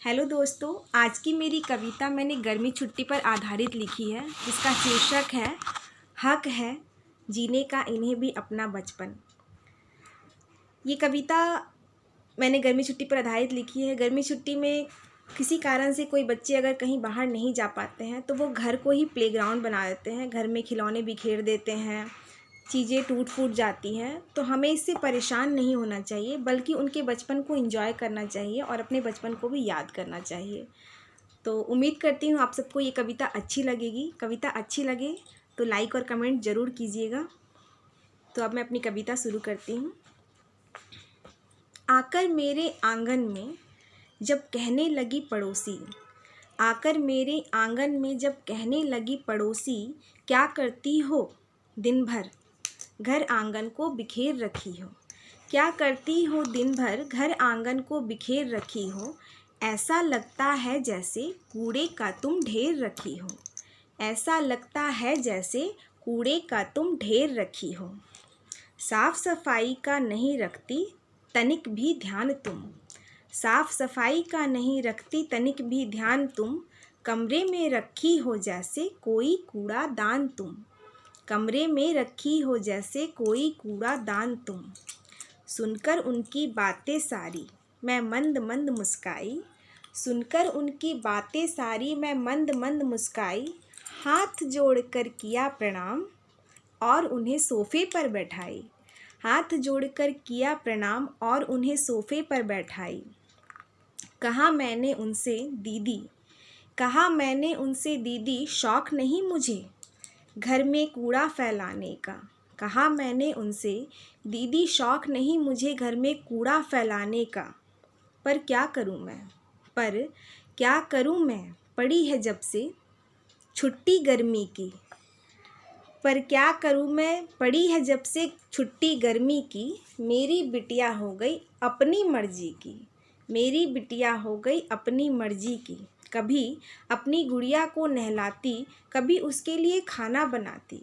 Hello दोस्तों, आज की मेरी कविता मैंने गर्मी छुट्टी पर आधारित लिखी है, जिसका शीर्षक है हक है जीने का इन्हें भी अपना बचपन। ये कविता मैंने गर्मी छुट्टी पर आधारित लिखी है। गर्मी छुट्टी में किसी कारण से कोई बच्चे अगर कहीं बाहर नहीं जा पाते हैं तो वो घर को ही प्लेग्राउंड बना देते हैं, घर में खिलौने बिखेर देते हैं, चीज़ें टूट फूट जाती हैं। तो हमें इससे परेशान नहीं होना चाहिए, बल्कि उनके बचपन को एंजॉय करना चाहिए और अपने बचपन को भी याद करना चाहिए। तो उम्मीद करती हूँ आप सबको ये कविता अच्छी लगेगी। कविता अच्छी लगे तो लाइक और कमेंट ज़रूर कीजिएगा। तो अब मैं अपनी कविता शुरू करती हूँ। आकर मेरे आंगन में जब कहने लगी पड़ोसी, आकर मेरे आंगन में जब कहने लगी पड़ोसी, क्या करती हो दिन भर घर आंगन को बिखेर रखी हो। क्या करती हो दिन भर घर आंगन को बिखेर रखी हो। ऐसा लगता है जैसे कूड़े का तुम ढेर रखी हो। ऐसा लगता है जैसे कूड़े का तुम ढेर रखी हो। साफ सफाई का नहीं रखती तनिक भी ध्यान तुम। साफ सफाई का नहीं रखती तनिक भी ध्यान तुम। कमरे में रखी हो जैसे कोई कूड़ा दान तुम। कमरे में रखी हो जैसे कोई कूड़ा दान तुम। सुनकर उनकी बातें सारी मैं मंद मंद मुस्काई। सुनकर उनकी बातें सारी मैं मंद मंद मुस्काई। हाथ जोड़कर किया प्रणाम और उन्हें सोफ़े पर बैठाई। हाथ जोड़कर किया प्रणाम और उन्हें सोफ़े पर बैठाई। कहा मैंने उनसे दीदी, कहा मैंने उनसे दीदी, शौक़ नहीं मुझे घर में कूड़ा फैलाने का। कहा मैंने उनसे दीदी, शौक़ नहीं मुझे घर में कूड़ा फैलाने का। पर क्या करूं मैं, पर क्या करूं मैं, पड़ी है जब से छुट्टी गर्मी की। पर क्या करूं मैं, पड़ी है जब से छुट्टी गर्मी की। मेरी बिटिया हो गई अपनी मर्जी की। मेरी बिटिया हो गई अपनी मर्जी की। कभी अपनी गुड़िया को नहलाती, कभी उसके लिए खाना बनाती।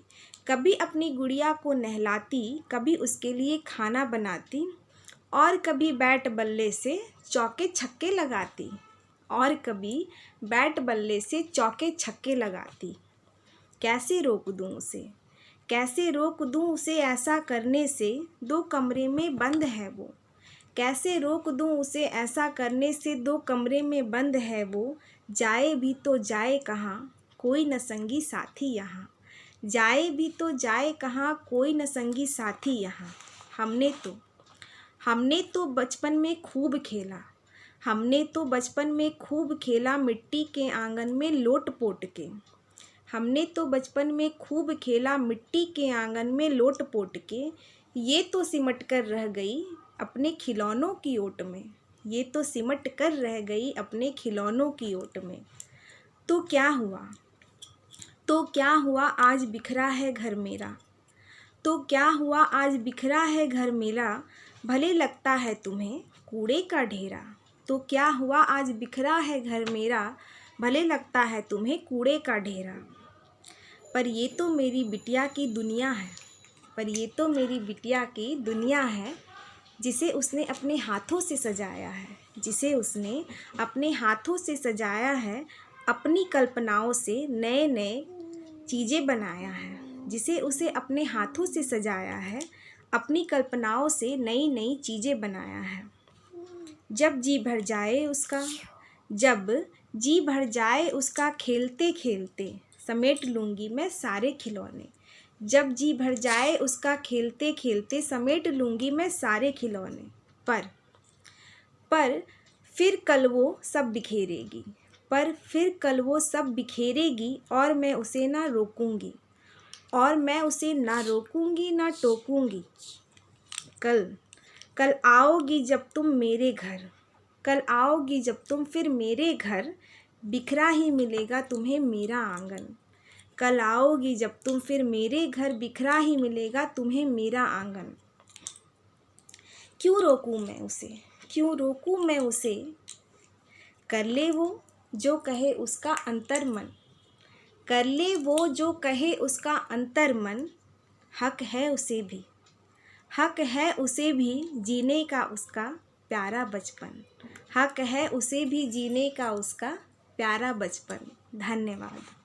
कभी अपनी गुड़िया को नहलाती, कभी उसके लिए खाना बनाती। और कभी बैट बल्ले से चौके छक्के लगाती। और कभी बैट बल्ले से चौके छक्के लगाती। कैसे रोक दूं उसे, कैसे रोक दूं उसे ऐसा करने से, दो कमरे में बंद है वो। कैसे रोक दूं उसे ऐसा करने से, दो कमरे में बंद है वो। जाए भी तो जाए कहाँ, कोई न संगी साथी यहाँ। जाए भी तो जाए कहाँ, कोई न संगी साथी यहाँ। हमने तो बचपन में खूब खेला। हमने तो बचपन में खूब खेला मिट्टी के आंगन में लोट पोट के। हमने तो बचपन में खूब खेला मिट्टी के आंगन में लोट पोट के। ये तो सिमट कर रह गई अपने खिलौनों की ओट में। ये तो सिमट कर रह गई अपने खिलौनों की ओट में। तो क्या हुआ, तो क्या हुआ आज बिखरा है घर मेरा। तो क्या हुआ आज बिखरा है घर मेरा, भले लगता है तुम्हें कूड़े का ढेरा। तो क्या हुआ आज बिखरा है घर मेरा, भले लगता है तुम्हें कूड़े का ढेरा। पर ये तो मेरी बिटिया की दुनिया है। पर ये तो मेरी बिटिया की दुनिया है, जिसे उसने अपने हाथों से सजाया है। जिसे उसने अपने हाथों से सजाया है। अपनी कल्पनाओं से नए नए चीज़ें बनाया है। जिसे उसे अपने हाथों से सजाया है। अपनी कल्पनाओं से नई नई चीज़ें बनाया है। जब जी भर जाए उसका, जब जी भर जाए उसका, खेलते खेलते समेट लूँगी मैं सारे खिलौने। जब जी भर जाए उसका, खेलते खेलते समेट लूँगी मैं सारे खिलौने। पर फिर कल वो सब बिखेरेगी। पर फिर कल वो सब बिखेरेगी और मैं उसे ना रोकूंगी। और मैं उसे ना रोकूंगी ना टोकूंगी। कल आओगी जब तुम मेरे घर। कल आओगी जब तुम फिर मेरे घर, बिखरा ही मिलेगा तुम्हें मेरा आंगन। कल आओगी जब तुम फिर मेरे घर, बिखरा ही मिलेगा तुम्हें मेरा आंगन। क्यों रोकूं मैं उसे, क्यों रोकूं मैं उसे, कर ले वो जो कहे उसका अंतर मन। कर ले वो जो कहे उसका अंतर मन। हक है उसे भी, हक है उसे भी जीने का उसका प्यारा बचपन, हक है उसे भी जीने का उसका प्यारा बचपन। धन्यवाद।